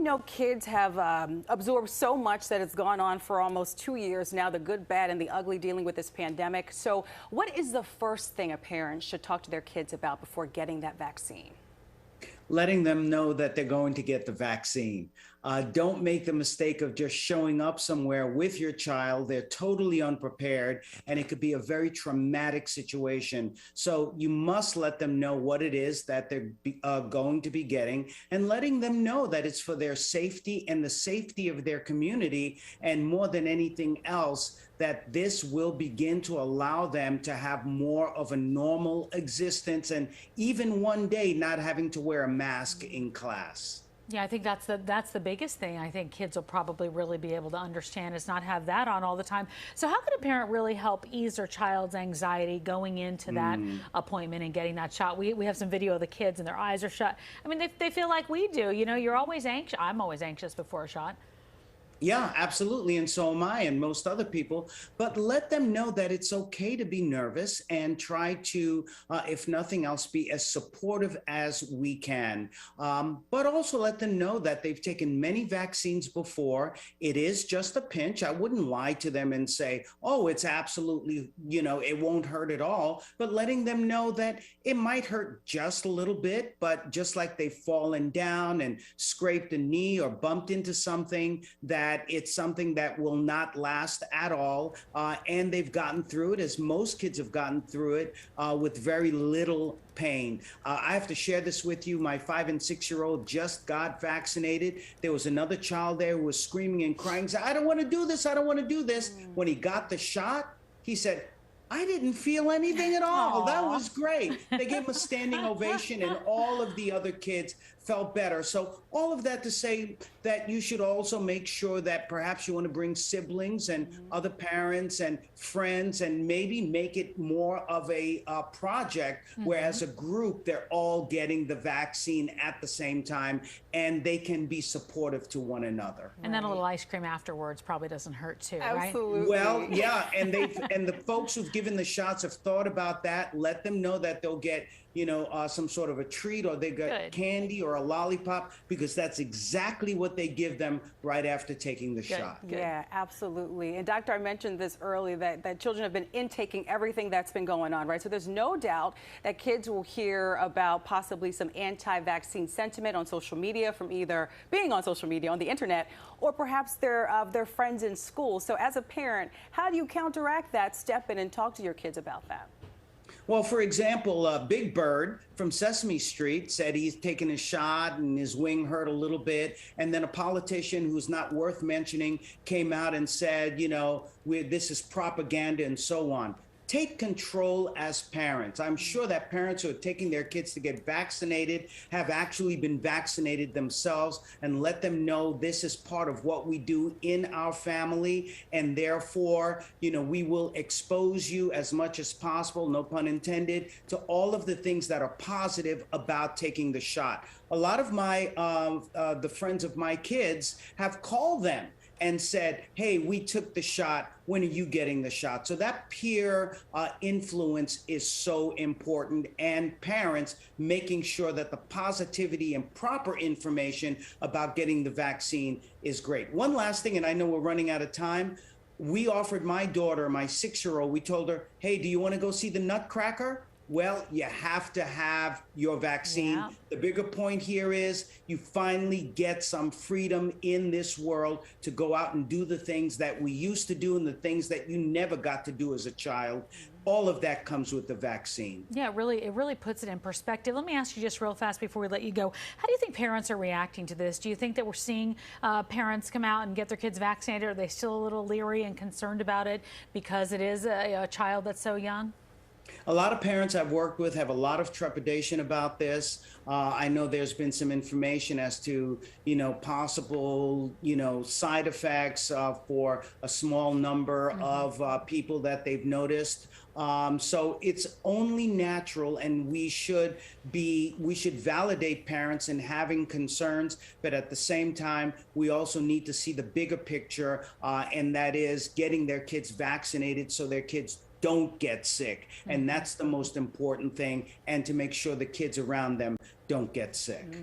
know kids have absorbed so much that it's gone on for almost 2 years now, the good, bad, and the ugly dealing with this pandemic. So what is the first thing a parent should talk to their kids about before getting that vaccine? Letting them know that they're going to get the vaccine. Don't make the mistake of just showing up somewhere with your child. They're totally unprepared, and it could be a very traumatic situation. So you must let them know what it is that they're going to be getting, and letting them know that it's for their safety and the safety of their community, and more than anything else, that this will begin to allow them to have more of a normal existence, and even one day not having to wear a mask in class. Yeah, I think that's the biggest thing I think kids will probably really be able to understand is not have that on all the time. So how can a parent really help ease their child's anxiety going into that appointment and getting that shot? We have some video of the kids and their eyes are shut. I mean, they feel like we do. You know, you're always anxious. I'm always anxious before a shot. Yeah, absolutely. And so am I and most other people. But let them know that it's okay to be nervous and try to, if nothing else, be as supportive as we can. But also let them know that they've taken many vaccines before. It is just a pinch. I wouldn't lie to them and say, oh, it's absolutely, it won't hurt at all. But letting them know that it might hurt just a little bit, but just like they've fallen down and scraped a knee or bumped into something, that it's something that will not last at all, and they've gotten through it, as most kids have gotten through it, with very little pain. I have to share this with you. My 5- and 6-year-old just got vaccinated. There was another child there who was screaming and crying, saying, I don't want to do this, I don't want to do this. When he got the shot, he said, I didn't feel anything at all. That was great. They gave him a standing ovation, and all of the other kids felt better. So all of that to say that you should also make sure that perhaps you want to bring siblings and other parents and friends, and maybe make it more of a project where as a group, they're all getting the vaccine at the same time, and they can be supportive to one another. And then a little ice cream afterwards probably doesn't hurt too, right? Absolutely. Well, yeah, and the folks who've given the shots have thought about that. Let them know that they'll get, some sort of a treat, or they get candy or a lollipop, because that's exactly what they give them right after taking the shot. Yeah, absolutely. And Doctor, I mentioned this earlier, that children have been intaking everything that's been going on, right? So there's no doubt that kids will hear about possibly some anti-vaccine sentiment on social media from either being on social media, on the internet, or perhaps their friends in school. So as a parent, how do you counteract that, step in and talk to your kids about that? Well, for example, Big Bird from Sesame Street said he's taken a shot and his wing hurt a little bit. And then a politician who's not worth mentioning came out and said, this is propaganda and so on. Take control as parents. I'm sure that parents who are taking their kids to get vaccinated have actually been vaccinated themselves, and let them know this is part of what we do in our family, and therefore, we will expose you as much as possible, no pun intended, to all of the things that are positive about taking the shot. A lot of the friends of my kids have called them and said, hey, we took the shot, when are you getting the shot? So that peer influence is so important, and parents making sure that the positivity and proper information about getting the vaccine is great. One last thing, and I know we're running out of time. We offered my daughter, my 6-year-old, we told her, hey, do you want to go see the Nutcracker? Well, you have to have your vaccine. Yeah. The bigger point here is you finally get some freedom in this world to go out and do the things that we used to do and the things that you never got to do as a child. All of that comes with the vaccine. Yeah, it really puts it in perspective. Let me ask you just real fast before we let you go. How do you think parents are reacting to this? Do you think that we're seeing parents come out and get their kids vaccinated? Are they still a little leery and concerned about it because it is a child that's so young? A lot of parents I've worked with have a lot of trepidation about this. I know there's been some information as to, possible, side effects for a small number of people that they've noticed. So it's only natural, and we should validate parents in having concerns, but at the same time, we also need to see the bigger picture, and that is getting their kids vaccinated so their kids don't get sick. And that's the most important thing, and to make sure the kids around them don't get sick.